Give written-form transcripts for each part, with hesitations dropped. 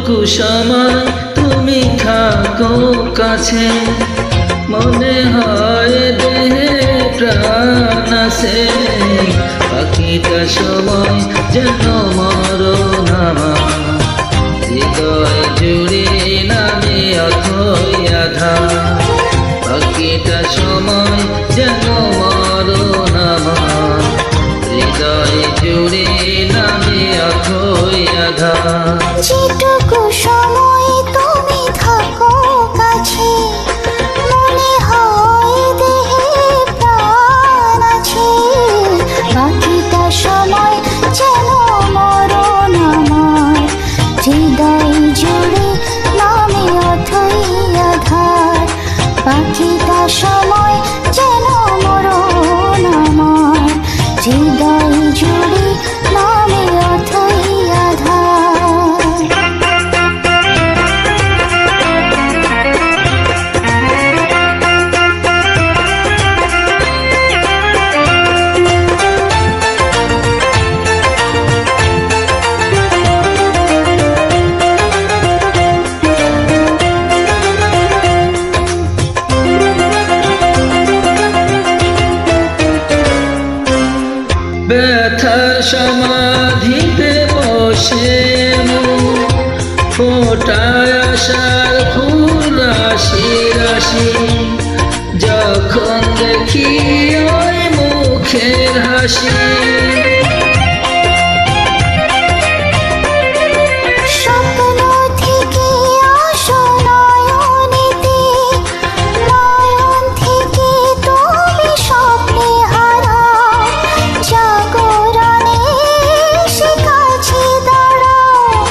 যেটুকু সময় তুমি থাকো কাছে, মনে হয় দেহে প্রাণ আছে। বাকিটা সময় যেন মরণ আমার, হৃদয় জুড়ে নামে অথই আধার। বাকিটা সময় যেন মরণ আমার, হৃদয় জুড়ে নামে অথই আধার। যেটুকু সময় তুমি থাকো কাছে, মনে হয় দেহে প্রাণ আছে। বাকিটা সময় যেন মরণ আমার, হৃদয় জুড়ে নামে অথই আধার। বাকিটা সময় যেন মরণ আমার, হৃদয় জুড়ে নামে অথই আধার। ব্যথার সমাধিতে বসে ফোটায় আশার ফুল রাশি রাশি। যখন দেখি ওই মুখের হাসি, স্বপ্ন থেকে আসো নয়নেতে, নয়ন থেকে তুমি স্বপ্নে হারাও। জাগরণে এসে কাছে দাঁড়াও,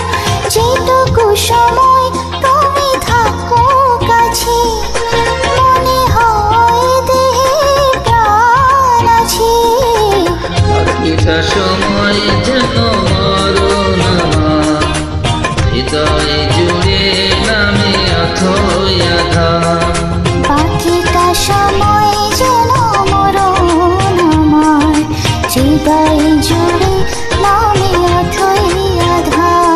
যেটুকু সময় তুমি থাকো কাছে, মনে হয় দেহে প্রাণ আছে। বাকিটা সময় যেন মরণ আমার, হৃদয় জুড়ে নামে অথই আধার। বাকিটা সময় যেন মরণ আমার, হৃদয় জুড়ে নামে অথই আধার।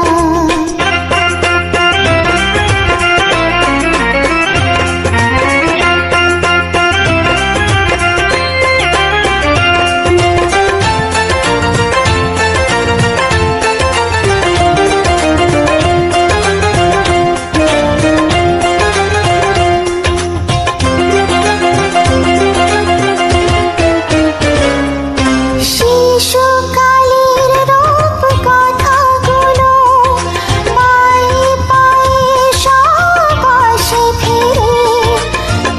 শিশুকালের রূপ কথাগুলো পায়ে পায়ে সব আসে ফিরে,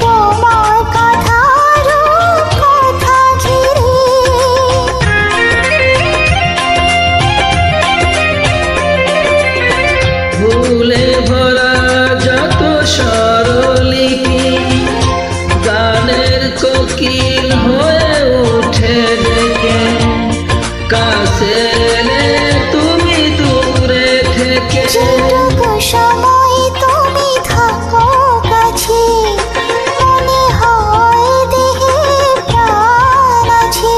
তোমার কথা রূপ কথা ঘিরে। ভুলে ভরা যত স্বরলিপি, গানের কোকিল হয়ে ওঠে ডেকে। কাছে এলে তুমি দূরে থেকে, যেটুকু সময় তুমি থাকো কাছে, মনে হয় দেহে প্রাণ আছে।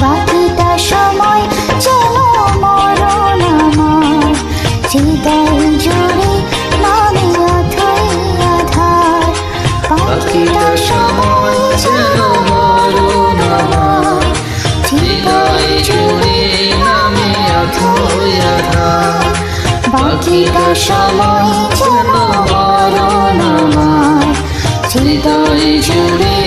বাকিটা সময় যেন মরণ আমার, হৃদয় জুড়ে নামে অথই আধার। বাকিটা সময় যেন মরণ আমার, হৃদয় জুড়ে নামে অথই আধার। বাকিটা সময় যেন মরণ আমার, হৃদয় জুড়ে